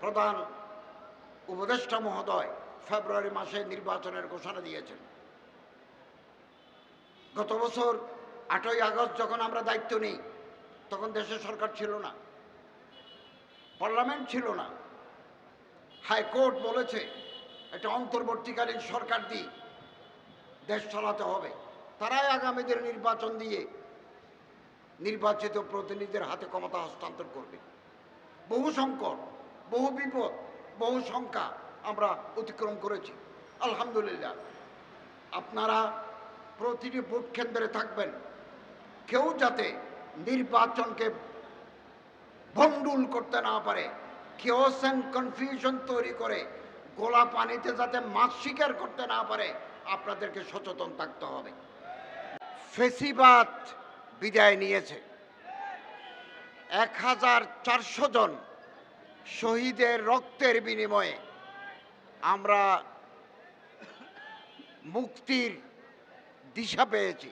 প্রধান উপদেষ্টা মহোদয় ফেব্রুয়ারি মাসে নির্বাচনের ঘোষণা দিয়েছেন। গত বছর 8ই আগস্ট যখন আমরা দায়িত্ব নিই তখন দেশে সরকার ছিল না, পার্লামেন্ট ছিল না। হাইকোর্ট বলেছে একটা অন্তর্বর্তীকালীন সরকার দিয়ে দেশ চালাতে হবে, তারাই আগামীদের নির্বাচন দিয়ে নির্বাচিত প্রতিনিধিদের হাতে ক্ষমতা হস্তান্তর করবে। বহু সংকট, বহু বিপদ, বহু সংখ্যা আমরা অতিক্রম করেছি। আলহামদুলিল্লাহ, আপনারা প্রতিটি ভোট কেন্দ্রে থাকবেন, কেউ যাতে নির্বাচনকে ভণ্ডুল করতে না পারে, কেওস এন্ড কনফিউশন তৈরি করে গোলা পানিতে যাতে মাছ শিকার করতে না পারে, আপনাদেরকে সচেতন থাকতে হবে। ফেসিবাদ বিদায় নিয়েছে। 1400 জন শহীদের রক্তের বিনিময়ে আমরা মুক্তির দিশা পেয়েছি।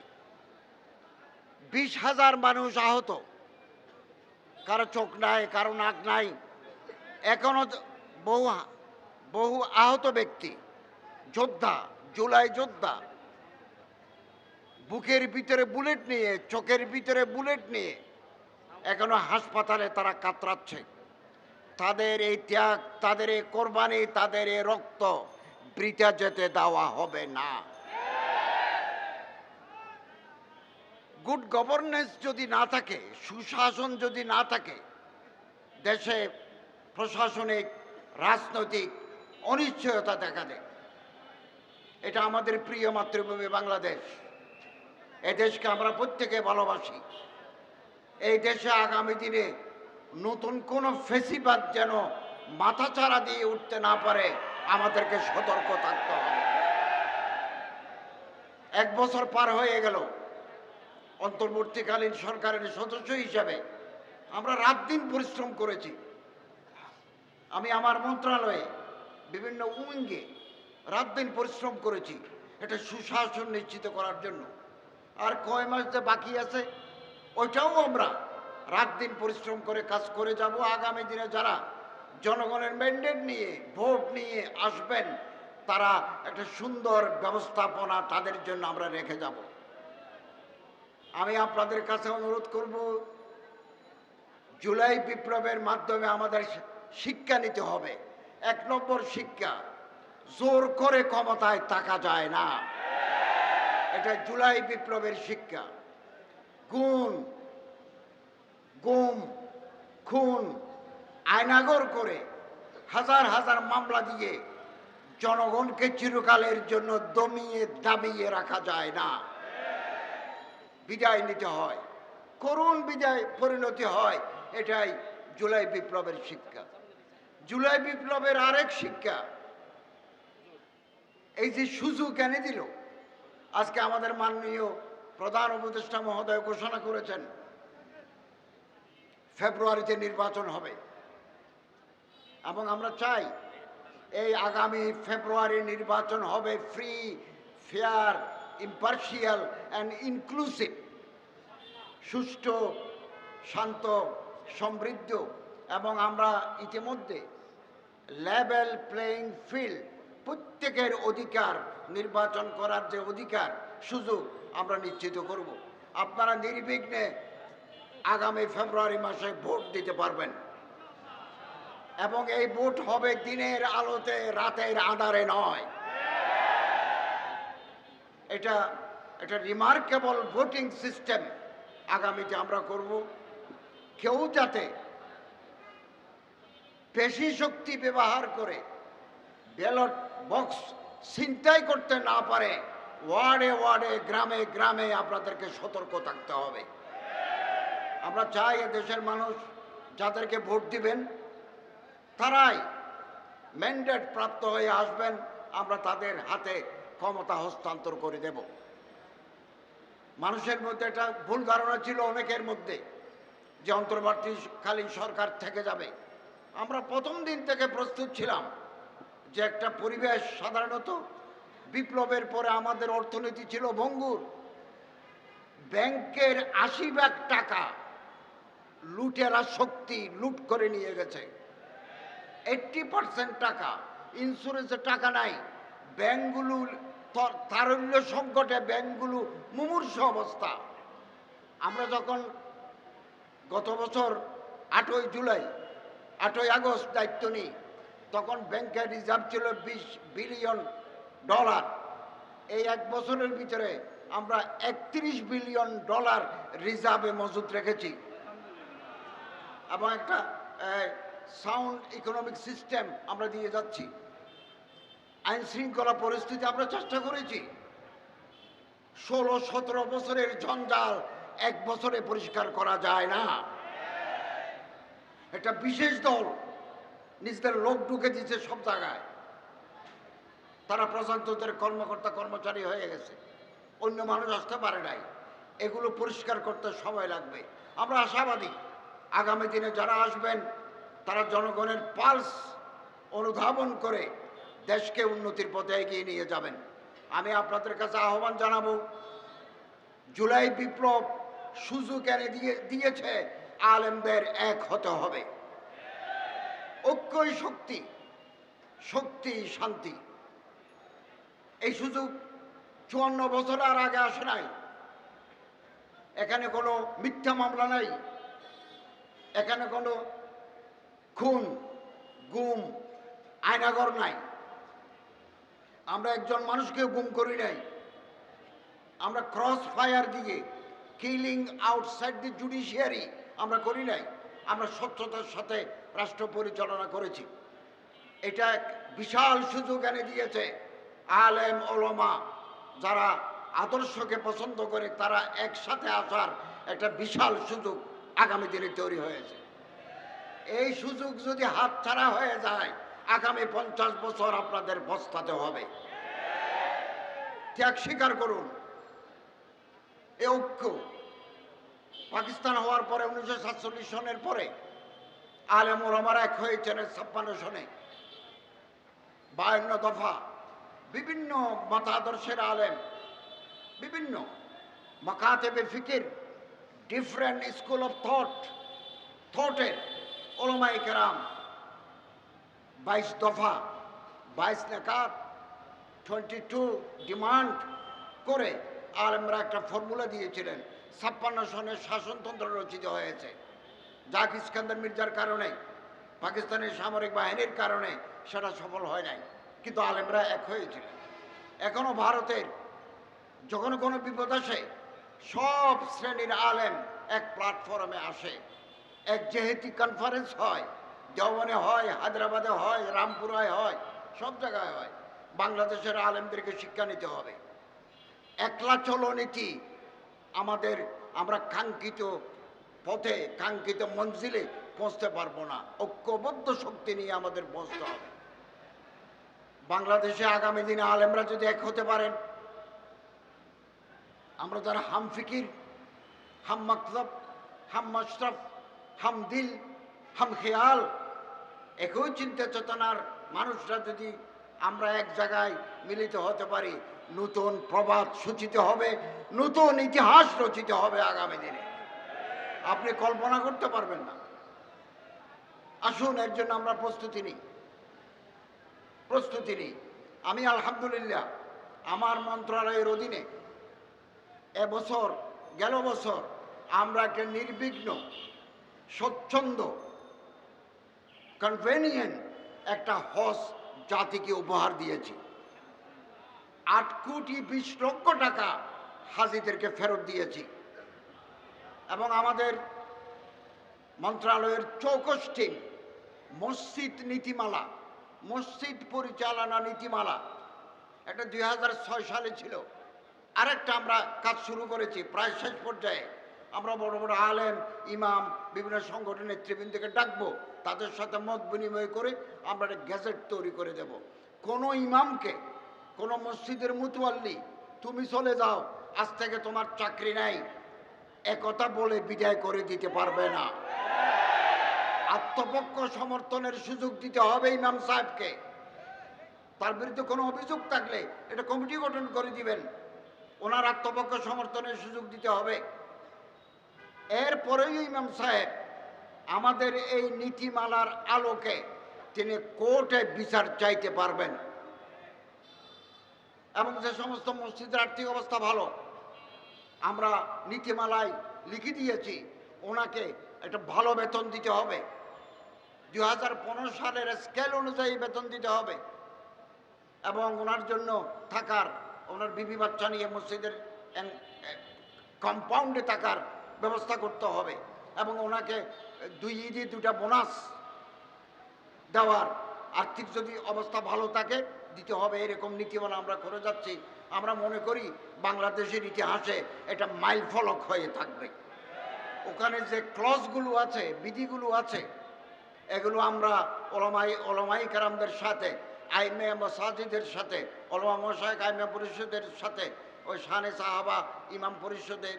20,000 মানুষ আহত, কারো চোখ নাই, কারো নাক নাই, এখনো বহু আহত ব্যক্তি, যোদ্ধা, জুলাই যোদ্ধা, বুকের ভিতরে বুলেট নিয়ে, চোখের ভিতরে বুলেট নিয়ে এখনো হাসপাতালে তারা কাতরাচ্ছে। তাদের এই ত্যাগ, তাদের এই কোরবানি, তাদের এই রক্ত বৃথা যেতে দেওয়া হবে না। গুড গভর্নেন্স যদি না থাকে, সুশাসন যদি না থাকে, দেশে প্রশাসনিক রাজনৈতিক অনিশ্চয়তা দেখা দেয়। এটা আমাদের প্রিয় মাতৃভূমি বাংলাদেশ। এই দেশকে আমরা প্রত্যেকে ভালোবাসি। এই দেশে আগামী দিনে নতুন কোনো ফেসিবাদ যেন মাথাচাড়া দিয়ে উঠতে না পারে, আমাদেরকে সতর্ক থাকতে হবে। 1 বছর পার হয়ে গেল, অন্তর্বর্তীকালীন সরকারের সদস্য হিসাবে আমরা রাত দিন পরিশ্রম করেছি। আমি আমার মন্ত্রণালয়ে বিভিন্ন উইঙ্গে রাত দিন পরিশ্রম করেছি এটা সুশাসন নিশ্চিত করার জন্য। আর কয় মাস যে বাকি আছে ওইটাও আমরা রাত দিন পরিশ্রম করে কাজ করে যাব। আগামী দিনে যারা জনগণের ম্যান্ডেট নিয়ে ভোট নিয়ে আসবেন, তারা একটা সুন্দর ব্যবস্থাপনা তাদের জন্য আমরা রেখে যাব। আমি আপনাদের কাছে অনুরোধ করব, জুলাই বিপ্লবের মাধ্যমে আমাদের শিক্ষা নিতে হবে। 1 নম্বর শিক্ষা, জোর করে ক্ষমতায় থাকা যায় না। এটা জুলাই বিপ্লবের শিক্ষা। গুম, খুন, আয়নাগর করে হাজার হাজার মামলা দিয়ে জনগণকে চিরকালের জন্য দমিয়ে দাবিয়ে রাখা যায় না। বিদায় নিতে হয়, করুণ বিদায় পরিণতি হয়। এটাই জুলাই বিপ্লবের শিক্ষা। জুলাই বিপ্লবের আরেক শিক্ষা, এই যে সুযোগ এনে দিল, আজকে আমাদের মাননীয় প্রধান উপদেষ্টা মহোদয় ঘোষণা করেছেন ফেব্রুয়ারিতে নির্বাচন হবে, এবং আমরা চাই এই আগামী ফেব্রুয়ারি নির্বাচন হবে free, fair, impartial and inclusive, সুষ্ঠু, শান্ত, সমৃদ্ধ, এবং আমরা ইতিমধ্যে লেভেল প্লেইং ফিল্ড, প্রত্যেকের অধিকার, নির্বাচন করার যে অধিকার, সুযোগ আমরা নিশ্চিত করব। আপনারা নির্বিঘ্নে আগামী ফেব্রুয়ারি মাসে ভোট দিতে পারবেন, এবং এই ভোট হবে দিনের আলোতে, রাতের আঁধারে নয়। এটা রিমার্কেবল ভোটিং সিস্টেম আগামীতে আমরা করব। কেউ যাতে পেশি শক্তি ব্যবহার করে ব্যালট বক্স ছিনতাই করতে না পারে, ওয়ার্ডে ওয়ার্ডে, গ্রামে গ্রামে আপনাদেরকে সতর্ক থাকতে হবে। আমরা চাই দেশের মানুষ যাদেরকে ভোট দিবেন তারাই ম্যান্ডেট প্রাপ্ত হয়ে আসবেন, আমরা তাদের হাতে ক্ষমতা হস্তান্তর করে দেব। মানুষের মধ্যে একটা ভুল ধারণা ছিল অনেকের মধ্যে যে অন্তর্বর্তীকালীন সরকার থেকে যাবে। আমরা প্রথম দিন থেকে প্রস্তুত ছিলাম যে একটা পরিবেশ, সাধারণত বিপ্লবের পরে আমাদের অর্থনীতি ছিল ভঙ্গুর। ব্যাংকের ৮০ ভাগ টাকা লুটেরা শক্তি লুট করে নিয়ে গেছে। 80% টাকা ইন্স্যুরেন্সের টাকা নাই। ব্যাংকগুলো তারল্য সংকটে, ব্যাংকগুলো মুমূর্ষু অবস্থা। আমরা যখন গত বছর 8ই জুলাই 8ই আগস্ট দায়িত্ব নিই, তখন ব্যাংকের রিজার্ভ ছিল $20 বিলিয়ন। এই এক বছরের ভিতরে আমরা $31 বিলিয়ন রিজার্ভে মজুত রেখেছি এবং একটা সাউন্ড ইকোনমিক সিস্টেম আমরা দিয়ে যাচ্ছি। আইন শৃঙ্খলা পরিস্থিতি আমরা চেষ্টা করেছি। 16-17 বছরের জঞ্জাল এক বছরে পরিষ্কার করা যায় না। একটা বিশেষ দল নিজেদের লোক ঢুকে দিচ্ছে সব জায়গায়, তারা প্রজাতন্ত্রের কর্মকর্তা কর্মচারী হয়ে গেছে, অন্য মানুষ আসতে পারে নাই। এগুলো পরিষ্কার করতে সময় লাগবে। আমরা আশাবাদী আগামী দিনে যারা আসবেন তারা জনগণের পালস অনুধাবন করে দেশকে উন্নতির পথে এগিয়ে নিয়ে যাবেন। আমি আপনাদের কাছে আহ্বান জানাবো, জুলাই বিপ্লব সুযোগ এনে দিয়েছে আলেমদের এক হতে হবে। ঐক্যই শক্তি, শক্তি শান্তি। এই সুযোগ 54 বছর আর আগে আসে নাই। এখানে কোনো মিথ্যা মামলা নাই, এখানে কোনো খুন গুম আয়নাঘর নাই। আমরা একজন মানুষকে গুম করি নাই, আমরা ক্রস ফায়ার দিয়ে কিলিং আউটসাইড দি জুডিশিয়ারি আমরা করি নাই। আমরা স্বচ্ছতার সাথে রাষ্ট্র পরিচালনা করেছি। এটা এক বিশাল সুযোগ এনে দিয়েছে আলেম ওলামা যারা আদর্শকে পছন্দ করে, তারা একসাথে আসার একটা বিশাল সুযোগ আগামী দিনে তৈরি হয়েছে। এই সুযোগ যদি হাতছাড়া হয়ে যায়, আগামী 50 বছর আপনাদের পস্তাতে হবে। ত্যাগ স্বীকার করুন। এই ঐক্য পাকিস্তান হওয়ার পরে 1947 সনের পরে আলেম ওলামারা এক হয়েছেন 56 সনে। 52 দফা বিভিন্ন মতাদর্শের আলেম, বিভিন্ন মাকাতেবে ফিকির, ডিফারেন্ট স্কুল অফ থটের ওলামায়ে কেরাম 22 দফা 22 নেকাত 22 ডিমান্ড করে আলেমরা একটা ফর্মুলা দিয়েছিলেন। 56 সনের শাসনতন্ত্র রচিত হয়েছে। জাক ইস্কান্দার মির্জার কারণে, পাকিস্তানের সামরিক বাহিনীর কারণে সেটা সফল হয় নাই, কিন্তু আলেমরা এক হয়েছিলেন। এখনো ভারতের যখন কোনো বিপদ আসে, সব শ্রেণীর আলেম এক প্ল্যাটফর্মে আসে। এক জেহেতি কনফারেন্স হয়, দেওবনে হয়, হায়দ্রাবাদে হয়, রামপুরায় হয়, সব জায়গায় হয়। বাংলাদেশের আলেমদেরকে শিক্ষা নিতে হবে। একলা চলো নীতি আমাদের, আমরা কাঙ্ক্ষিত পথে কাঙ্ক্ষিত মঞ্জিলে পৌঁছতে পারবো না। ঐক্যবদ্ধ শক্তি নিয়ে আমাদের পৌঁছতে হবে। বাংলাদেশে আগামী দিনে আলেমরা যদি এক হতে পারেন, আমরা যারা হাম ফিকির, হাম মকসদ, হাম মশরফ, হাম দিল, হাম খেয়াল, একই চিন্তা চেতনার মানুষরা যদি আমরা এক জায়গায় মিলিত হতে পারি, নতুন প্রবাদ সূচিত হবে, নতুন ইতিহাস রচিত হবে আগামী দিনে। আপনি কল্পনা করতে পারবেন না। আসুন, এর জন্য আমরা প্রস্তুতি নিই। আমি আলহামদুলিল্লাহ আমার মন্ত্রণালয়ের অধীনে গেল বছর আমরা একটা নির্বিঘ্ন, স্বচ্ছন্দ, কনভেনিয়েন্ট একটা হজ জাতিকে উপহার দিয়েছি। 8,20,00,000 টাকা হাজিদেরকে ফেরত দিয়েছি এবং আমাদের মন্ত্রণালয়ের চৌকস টিম মসজিদ নীতিমালা, মসজিদ পরিচালনা নীতিমালা, এটা 2006 সালে ছিল। আরেকটা আমরা কাজ শুরু করেছি, প্রায় শেষ পর্যায়ে। আমরা বড় বড় আলেম, ইমাম, বিভিন্ন সংগঠনের নেতৃবৃন্দকে ডাকবো, তাদের সাথে মত বিনিময় করে আমরা একটা গ্যাজেট তৈরি করে দেব। কোনো ইমামকে, কোনো মসজিদের মুতওয়াল্লি তুমি চলে যাও, আজ থেকে তোমার চাকরি নাই, একথা বলে বিদায় করে দিতে পারবে না। আত্মপক্ষ সমর্থনের সুযোগ দিতে হবে ইমাম সাহেবকে। তার বিরুদ্ধে কোনো অভিযোগ থাকলে এটা কমিটি গঠন করে দিবেন, ওনার আত্মপক্ষ সমর্থনের সুযোগ দিতে হবে। এরপরেই ইমাম সাহেব আমাদের এই নীতিমালার আলোকে তিনি কোর্টে বিচার চাইতে পারবেন। এবং যে সমস্ত মসজিদের আর্থিক অবস্থা ভালো, আমরা নীতিমালায় লিখে দিয়েছি ওনাকে একটা ভালো বেতন দিতে হবে, 2015 সালের স্কেল অনুযায়ী বেতন দিতে হবে, এবং ওনার জন্য থাকার, ওনার বিবি বাচ্চা নিয়ে মসজিদের কম্পাউন্ডে থাকার ব্যবস্থা করতে হবে, এবং ওনাকে 2 ঈদে 2টা বোনাস দেওয়ার, আর্থিক যদি অবস্থা ভালো থাকে দিতে হবে, এরকম নীতিমালা আমরা করে যাচ্ছি। আমরা মনে করি বাংলাদেশের ইতিহাসে এটা মাইল ফলক হয়ে থাকবে। ওখানে যে ক্লজগুলো আছে, বিধিগুলো আছে, এগুলো আমরা ওলামাই কেরামদের সাথে, আইমে মাসাজিদের সাথে, ওলামা মশায়েখ আইমে পরিষদের সাথে, ওই শানে সাহাবা ইমাম পরিষদের,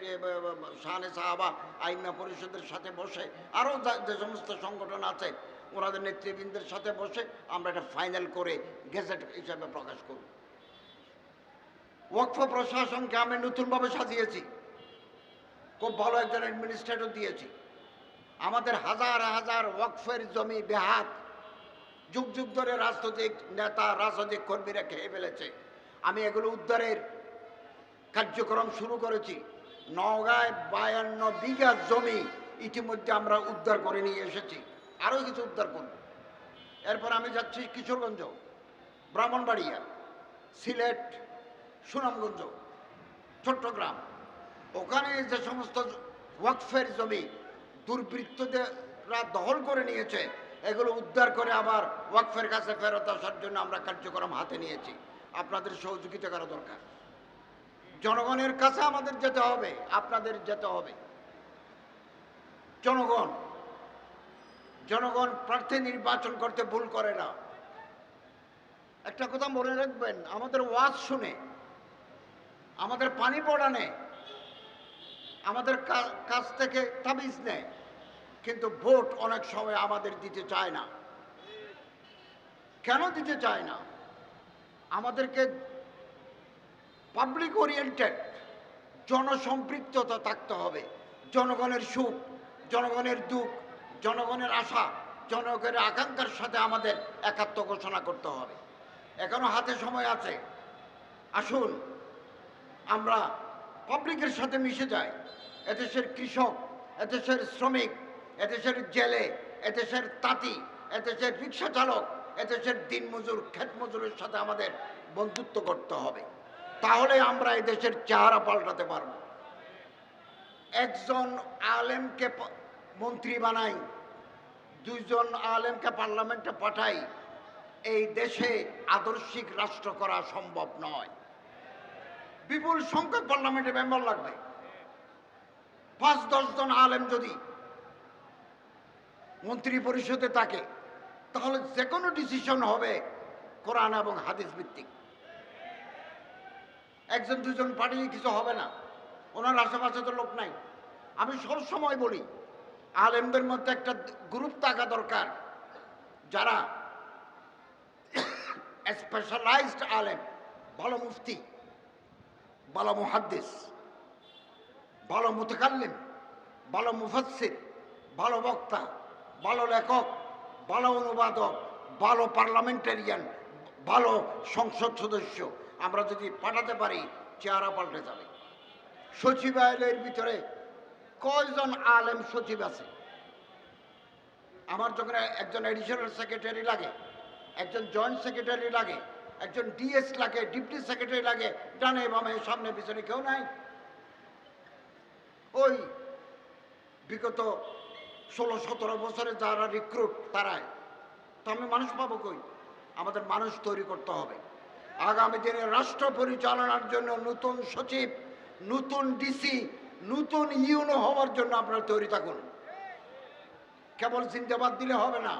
শানে সাহাবা আইমা পরিষদের সাথে বসে, আরও যে সমস্ত সংগঠন আছে ওনাদের নেতৃবৃন্দের সাথে বসে আমরা এটা ফাইনাল করে গেজেট হিসাবে প্রকাশ করব। ওয়াকফ প্রশাসনকে আমি নতুনভাবে সাজিয়েছি, খুব ভালো একজন অ্যাডমিনিস্ট্রেটর দিয়েছি। আমাদের হাজার হাজার ওয়াকফের জমি বেহাত, যুগ যুগ ধরে রাজনৈতিক নেতা, রাজনৈতিক কর্মীরা খেয়ে ফেলেছে। আমি এগুলো উদ্ধারের কার্যক্রম শুরু করেছি। নওগাঁয় 52 বিঘা জমি ইতিমধ্যে আমরা উদ্ধার করে নিয়ে এসেছি, আরও কিছু উদ্ধার করব। এরপর আমি যাচ্ছি কিশোরগঞ্জ, ব্রাহ্মণবাড়িয়া, সিলেট, সুনামগঞ্জ, চট্টগ্রাম। ওখানে যে সমস্ত ওয়াকফের জমি দুর্বৃত্তরা দখল করে নিয়েছে, এগুলো উদ্ধার করে আবার ওয়াকফের কাছে ফেরত আসার জন্য আমরা কার্যক্রম হাতে নিয়েছি। আপনাদের সহযোগিতা করা দরকার। জনগণের কাছে আমাদের যেতে হবে, আপনাদের যেতে হবে। জনগণ প্রার্থী নির্বাচন করতে ভুল করে না। একটা কথা মনে রাখবেন, আমাদের ওয়াজ শুনে, আমাদের পানি পড়া নেয়, আমাদের কাছ থেকে তাবিজ নেয়, কিন্তু ভোট অনেক সময় আমাদের দিতে চায় না। কেন দিতে চায় না? আমাদেরকে পাবলিক ওরিয়েন্টেড, জনসম্পৃক্ততা থাকতে হবে। জনগণের সুখ, জনগণের দুঃখ, জনগণের আশা, জনগণের আকাঙ্ক্ষার সাথে আমাদের একাত্ম ঘোষণা করতে হবে। এখনো হাতে সময় আছে। আসুন আমরা পাবলিকের সাথে মিশে যাই। এদেশের কৃষক, এদেশের শ্রমিক, এদেশের জেলে, এদেশের তাঁতি, এদেশের রিক্সা চালক, এদেশের দিনমজুর, ক্ষেত মজুরের সাথে আমাদের বন্ধুত্ব করতে হবে। তাহলে আমরা এদেশের চেহারা পাল্টাতে পারব। একজন আলেমকে মন্ত্রী বানাই, 2 জন আলেমকে পার্লামেন্টে পাঠাই, এই দেশে আদর্শিক রাষ্ট্র করা সম্ভব নয়। বিপুল সংখ্যক পার্লামেন্টে মেম্বার লাগবে। 5-10 জন আলেম যদি মন্ত্রী পরিষদে থাকে, তাহলে যে কোনো ডিসিশন হবে কোরআন এবং হাদিস ভিত্তিক। 1-2 জন পাঠিয়ে কিছু হবে না। ওনার আশেপাশে তো লোক নাই। আমি সব সময় বলি, আলেমদের মধ্যে একটা গ্রুপ থাকা দরকার, যারা স্পেশালাইজড আলেম, ভালো মুফতি, ভালো মুহাদ্দিস, ভালো মুতাকাল্লিম, ভালো মুফাসসির, ভালো বক্তা, ভালো লেখক, ভালো অনুবাদক, ভালো পার্লামেন্টারিয়ান, ভালো সংসদ সদস্য আমরা যদি পাঠাতে পারি, চেহারা পাল্টে যাবে। সচিবালয়ের ভিতরে কয়জন আলেম সচিব আছে? আমার যখন একজন অ্যাডিশনাল সেক্রেটারি লাগে, একজন জয়েন্ট সেক্রেটারি লাগে, একজন ডিএস লাগে, ডিপটি সেক্রেটারি লাগে, ডানে বামে সামনে পিছনে কেউ নাই। ওই বিগত 16-17 বছরে যারা রিক্রুট, তারাই তো। আমি মানুষ পাবো কই? আমাদের মানুষ তৈরি করতে হবে। আগামী দিনে রাষ্ট্র পরিচালনার জন্য নতুন সচিব, নতুন ডিসি, নতুন ইউনো হওয়ার জন্য আপনারা তৈরি থাকুন। কেবল জিন্দাবাদ দিলে হবে না,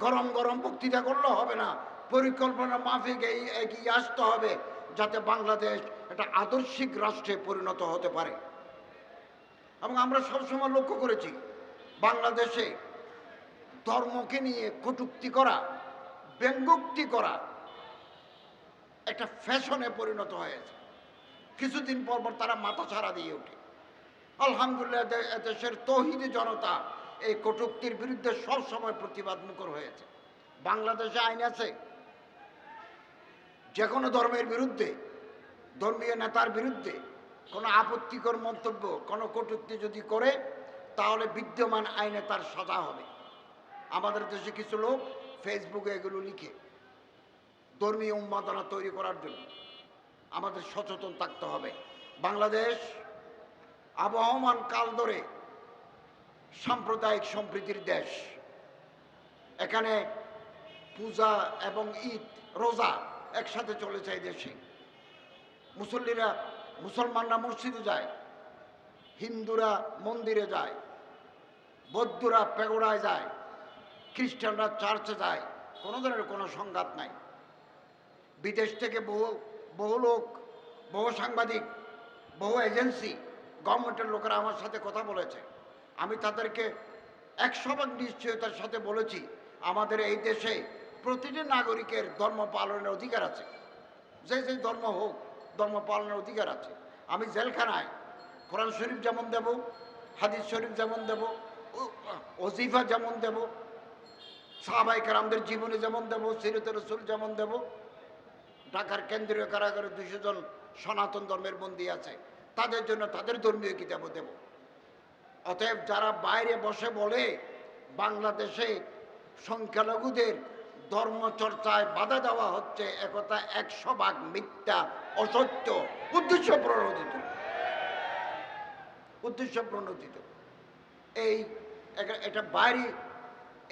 গরম গরম বক্তৃতা করলে হবে না, পরিকল্পনা মাফিক এগিয়ে আসতে হবে, যাতে বাংলাদেশ একটা আদর্শিক রাষ্ট্রে পরিণত হতে পারে। এবং আমরা সবসময় লক্ষ্য করেছি, বাংলাদেশে ধর্মকে নিয়ে কটূক্তি করা, ব্যঙ্গোক্তি করা একটা ফ্যাশনে পরিণত হয়েছে। কিছুদিন পর পর তারা মাথা ছাড়া দিয়ে ওঠে। আলহামদুলিল্লাহ, দেশের তৌহিদি জনতা এই কটূক্তির বিরুদ্ধে সবসময় প্রতিবাদ মুখর হয়েছে। বাংলাদেশে আইন আছে, যে কোনো ধর্মের বিরুদ্ধে, ধর্মীয় নেতার বিরুদ্ধে কোনো আপত্তিকর মন্তব্য, কোনো কটূক্তি যদি করে, তাহলে বিদ্যমান আইনে তার সাজা হবে। আমাদের দেশে কিছু লোক ফেসবুকে এগুলো লিখে ধর্মীয় উন্মাদনা তৈরি করার জন্য। আমাদের সচেতন থাকতে হবে। বাংলাদেশ আবহমান কাল ধরে সাম্প্রদায়িক সম্প্রীতির দেশ। এখানে পূজা এবং ঈদ, রোজা একসাথে চলেছে এই দেশে। মুসলমানরা মসজিদে যায়, হিন্দুরা মন্দিরে যায়, বৌদ্ধরা পেগোড়ায় যায়, খ্রিস্টানরা চার্চে যায়। কোনো ধরনের কোনো সংঘাত নাই। বিদেশ থেকে বহু লোক, বহু সাংবাদিক, বহু এজেন্সি, গভর্নমেন্টের লোকেরা আমার সাথে কথা বলেছে। আমি তাদেরকে 100% নিশ্চয়তার সাথে বলেছি, আমাদের এই দেশে প্রতিটি নাগরিকের ধর্ম পালনের অধিকার আছে। যে যে ধর্ম হোক, ধর্ম পালনের অধিকার আছে। আমি জেলখানায় কোরআন শরীফ যেমন দেব, হাদিস শরীফ যেমন দেব, ওজিফা যেমন দেব, সাহাবায়ে কেরামদের জীবনী যেমন দেব, সিরাতে রাসূল যেমন দেব, ঢাকার কেন্দ্রীয় কারাগারে 200 জন সনাতন ধর্মের বন্দী আছে, তাদের জন্য তাদের ধর্মীয় কিতাবও দেব। অতএব যারা বাইরে বসে বলে বাংলাদেশে সংখ্যালঘুদের ধর্মচর্চায় বাধা দেওয়া হচ্ছে, একথা 100% মিথ্যা, অসত্য, উদ্দেশ্য প্রণোদিত। এটা বাইরে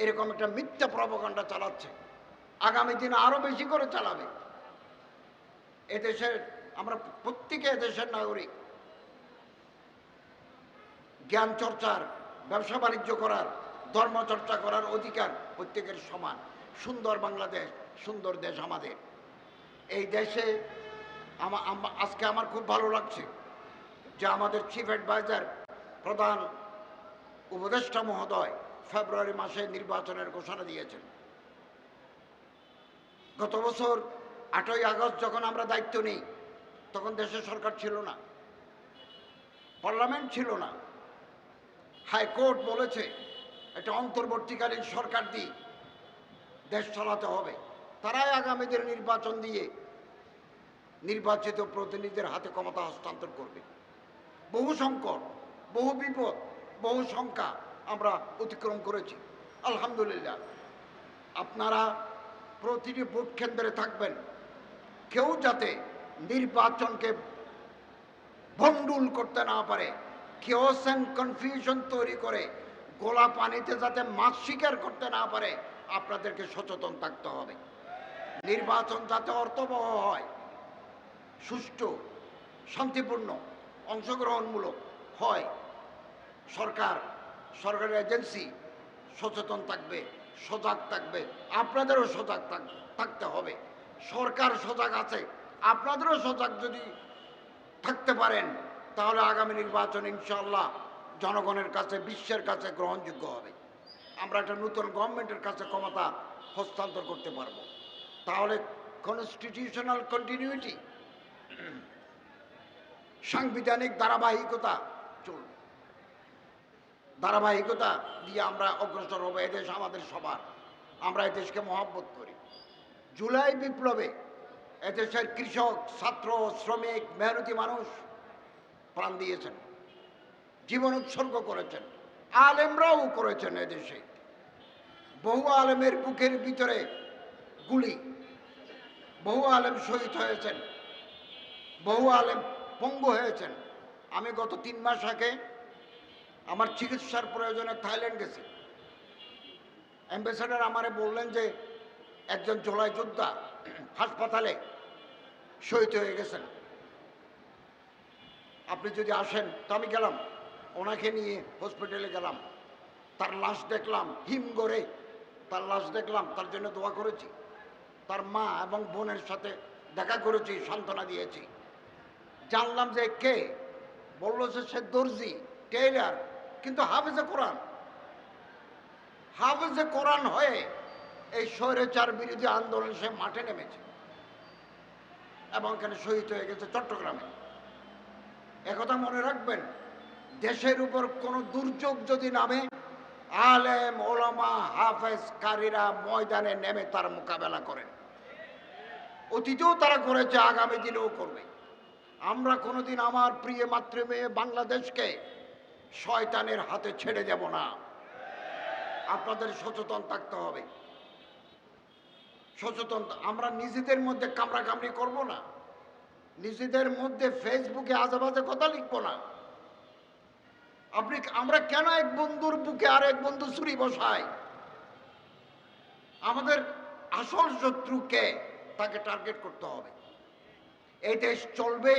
এরকম একটা মিথ্যা প্রপাগান্ডা চালাচ্ছে। আগামী দিনে আরো বেশি করে চালাবে। এদেশের আমরা প্রত্যেকে এদেশের নাগরিক। জ্ঞান চর্চার, ব্যবসা বাণিজ্য করার, ধর্মচর্চা করার অধিকার প্রত্যেকের সমান। সুন্দর বাংলাদেশ, সুন্দর দেশ আমাদের। এই দেশে আজকে আমার খুব ভালো লাগছে যে আমাদের চিফ অ্যাডভাইজার, প্রধান উপদেষ্টা মহোদয় ফেব্রুয়ারি মাসে নির্বাচনের ঘোষণা দিয়েছেন। গত বছর 8ই আগস্ট যখন আমরা দায়িত্ব নিই, তখন দেশে সরকার ছিল না, পার্লামেন্ট ছিল না। হাইকোর্ট বলেছে একটা অন্তর্বর্তীকালীন সরকার দিয়ে দেশ চালাতে হবে। তারাই আগামীদের নির্বাচন দিয়ে নির্বাচিত প্রতিনিধিদের হাতে ক্ষমতা হস্তান্তর করবে। বহু সংকট, বহু বিপদ, বহু শঙ্কা আমরা অতিক্রম করেছি, আলহামদুলিল্লাহ। আপনারা প্রতিটি ভোট কেন্দ্রে থাকবেন। কেউ যাতে নির্বাচনকে ভণ্ডুল করতে না পারে, কেওস এন্ড কনফিউশন তৈরি করে গোলা পানিতে যাতে মাছ শিকার করতে না পারে, আপনাদেরকে সচেতন থাকতে হবে। নির্বাচন যাতে অর্থবহ হয়, সুষ্ঠু, শান্তিপূর্ণ, অংশগ্রহণমূলক হয়, সরকারের এজেন্সি সচেতন থাকবে, সজাগ থাকবে। আপনাদেরও সজাগ থাকতে হবে। সরকার সজাগ আছে, আপনাদেরও সজাগ যদি থাকতে পারেন, তাহলে আগামী নির্বাচন ইনশাআল্লাহ জনগণের কাছে, বিশ্বের কাছে গ্রহণযোগ্য হবে। আমরা একটা নতুন গভর্নমেন্টের কাছে ক্ষমতা হস্তান্তর করতে পারব। তাহলে কনস্টিটিউশনাল কন্টিনিউটি, সাংবিধানিক ধারাবাহিকতা চলবে। ধারাবাহিকতা দিয়ে আমরা অগ্রসর হব। এদেশ আমাদের সবার, আমরা এদেশকে মহব্বত করি। জুলাই বিপ্লবে এদেশের কৃষক, ছাত্র, শ্রমিক, মেহনতি মানুষ প্রাণ দিয়েছেন, জীবন উৎসর্গ করেছেন, আলেমরাও করেছেন। এদেশে বহু আলেমের বুকের ভিতরে গুলি, বহু আলেম শহীদ হয়েছেন, বহু আলেম পঙ্গু হয়েছেন। আমি গত 3 মাস আগে আমার চিকিৎসার প্রয়োজনে থাইল্যান্ড গেছি। অ্যাম্বাসেডর আমারে বললেন যে একজন জুলাই যোদ্ধা হাসপাতালে শহীদ হয়ে গেছেন, আপনি যদি আসেন। তো আমি গেলাম, ওনাকে নিয়ে হসপিটালে গেলাম। তার লাশ দেখলাম, হিম গড়ে তার লাশ দেখলাম, তার জন্য দোয়া করেছি। তার মা এবং বোনের সাথে দেখা করেছি, সান্ত্বনা দিয়েছি। জানলাম যে কে, বললো যে সে দর্জি, টেইলার, কিন্তু হাফেজে কোরআন। হাফেজে কোরআন হয়ে এই স্বৈরাচার বিরোধী আন্দোলন সে মাঠে নেমেছে এবং এখানে শহীদ হয়ে গেছে চট্টগ্রামে। একথা মনে রাখবেন, দেশের উপর কোনো দুর্যোগ যদি নামে, আলেম ওলামা হাফেজ কারীরা ময়দানে নেমে তার মোকাবেলা করেন। অতীতেও তারা করেছে, আগামী দিনেও করবে। আমরা কোনোদিন আমার প্রিয় মাতৃভূমি বাংলাদেশকে শয়তানের হাতে ছেড়ে দেব না। আপনাদের সচেতন থাকতে হবে, সচেতন। আমরা নিজেদের মধ্যে কামড়াকামড়ি করব না, নিজেদের মধ্যে ফেসবুকে আজেবাজে কথা লিখবো না। আমরা কেন এক বন্ধুর বুকে আর এক বন্ধু ছুরি বসাই? আমাদের আসল শত্রুকে তাকে টার্গেট করতে হবে। এই দেশ চলবে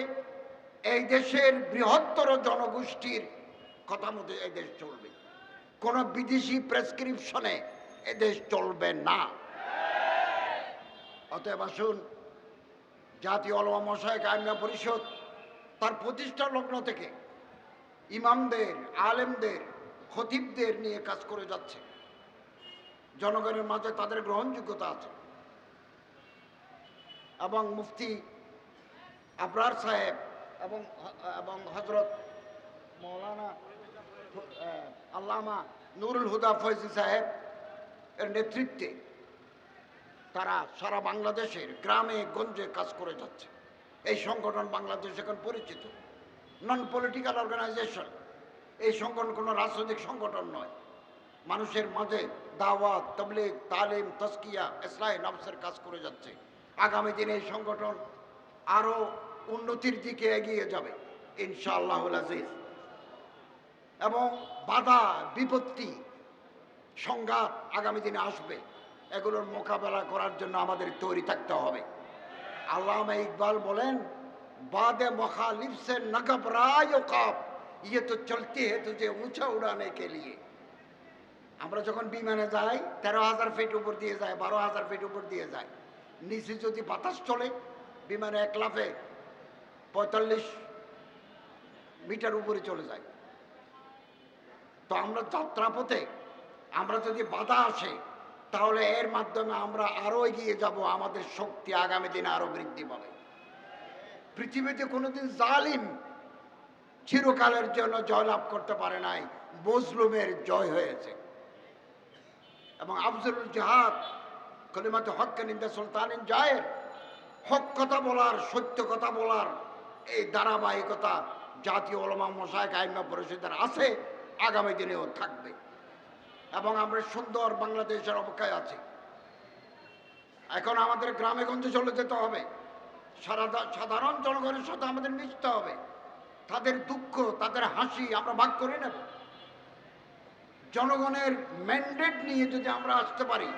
এই দেশের বৃহত্তর জনগোষ্ঠীর কথা মতো এই দেশ চলবে। কোন বিদেশি প্রেসক্রিপশনে এ দেশ চলবে না। অতএব আসুন, জাতীয় উলামা মাশায়েখ আইম্মা পরিষদ তার প্রতিষ্ঠা লগ্ন থেকে ইমামদের, আলেমদের, খতিবদের নিয়ে কাজ করে যাচ্ছে। জনগণের মাঝে তাদের গ্রহণযোগ্যতা আছে এবং মুফতি আবরার সাহেব এবং হযরত মাওলানা আল্লামা নুরুল হুদা ফয়জী সাহেব এর নেতৃত্বে তারা সারা বাংলাদেশের গ্রামে গঞ্জে কাজ করে যাচ্ছে। এই সংগঠন বাংলাদেশ এখন পরিচিত, নন পলিটিক্যাল অর্গানাইজেশন। এই সংগঠন কোনো রাজনৈতিক সংগঠন নয়, মানুষের মাঝে দাওয়াত, তাবলীগ, তালিম, তাজকিয়া, ইসলাহ নফসের কাজ করে যাচ্ছে। আগামী দিনে এই সংগঠন আরও উন্নতির দিকে এগিয়ে যাবে ইনশাআল্লাহুল আজিজ। এবং বাধা বিপত্তি সংঘাত আগামী দিনে আসবে, এগুলোর মোকাবেলা করার জন্য আমাদের তৈরি থাকতে হবে। আল্লামা ইকবাল বলেন, বাদে মুখালিফ সে ন ঘবরায় কাপ, ইয়ে তো চলতি হে তুঝে উঁচা উড়ানে কে লিয়ে। আমরা যখন বিমানে যাই 13,000 ফিট উপর দিয়ে যায়, 12,000 ফিট উপর দিয়ে যায়, নিচে যদি বাতাস চলে বিমানে এক লাফে 45 মিটার উপরে চলে যায়। তো আমরা যাত্রাপথে আমরা যদি বাধা আসে তাহলে এর মাধ্যমে আমরা আরো এগিয়ে যাব, আমাদের শক্তি আগামী দিনে আরো বৃদ্ধি পাবে। পৃথিবীতে কোনোদিন জালিম চিরকালের জন্য জয়লাভ করতে পারে নাই, মজলুমের জয় হয়েছে। এবং আফজলুল জিহাদ কলিমাতে হক্কান ইনদা সুলতানিন জায়ের, হক কথা বলার, সত্য কথা বলার এই ধারাবাহিকতা জাতীয় উলামা মাশায়েখ আইম্মা পরিষদের আছে, আগামী দিনেও থাকবে। এবং আমরা সুন্দর বাংলাদেশের অপেক্ষায় আছি। এখন আমাদের গ্রামে গঞ্জে চলে যেতে হবে, সাধারণ জনগণের সাথে আমাদের মিশতে হবে। তাদের দুঃখ, তাদের হাসি আমরা ভাগ করে নেব। জনগণের ম্যান্ডেট নিয়ে যদি আমরা আসতে পারি,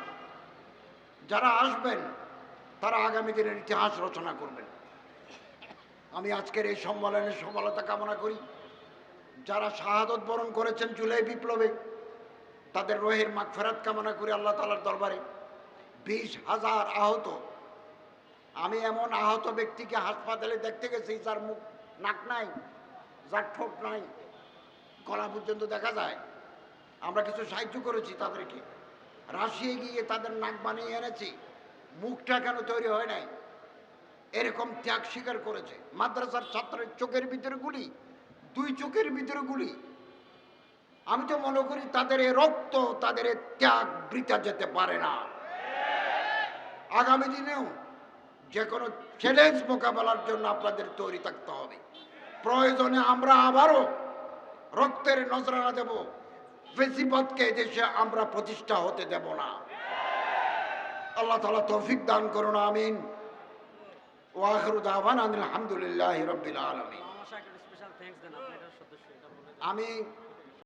যারা আসবেন তারা আগামী দিনের ইতিহাস রচনা করবেন। আমি আজকের এই সম্মেলনের সফলতা কামনা করি। যারা শাহাদত বরণ করেছেন জুলাই বিপ্লবে, তাদের রোহের মাগফিরাত কামনা করি আল্লাহ তাআলার দরবারে। 20,000 আহত, আমি এমন আহত ব্যক্তিকে হাসপাতালে দেখতে গেছি যার মুখ, নাক নাই, যার ঠোঁট নাই, গলা পর্যন্ত দেখা যায়। আমরা কিছু সাহায্য করেছি তাদেরকে, রাশিয়ে গিয়ে তাদের নাক বানিয়ে এনেছি, মুখটা কেন তৈরি হয় নাই, এরকম ত্যাগ স্বীকার করেছে। মাদ্রাসার ছাত্রের চোখের ভিতরে গুলি, 2 চোখের ভিতরে গুলি। আমি তো মনে করি তাদের এ রক্ত, তাদের এ ত্যাগ বৃথা যেতে পারে না। আগামী দিনেও যে কোনো চ্যালেঞ্জ মোকাবেলার জন্য আপনাদের তৈরি থাকতে হবে। প্রয়োজনে আমরা আবারও রক্তের নজরানা দেব, ফেসিবাদকে দেশে আমরা প্রতিষ্ঠা হতে দেব না। আল্লাহ তাআলা তৌফিক দান করুন, আমিন। ওয়া আখিরু দাওয়ানা আলহামদুলিল্লাহি রাব্বিল আলামিন। আমি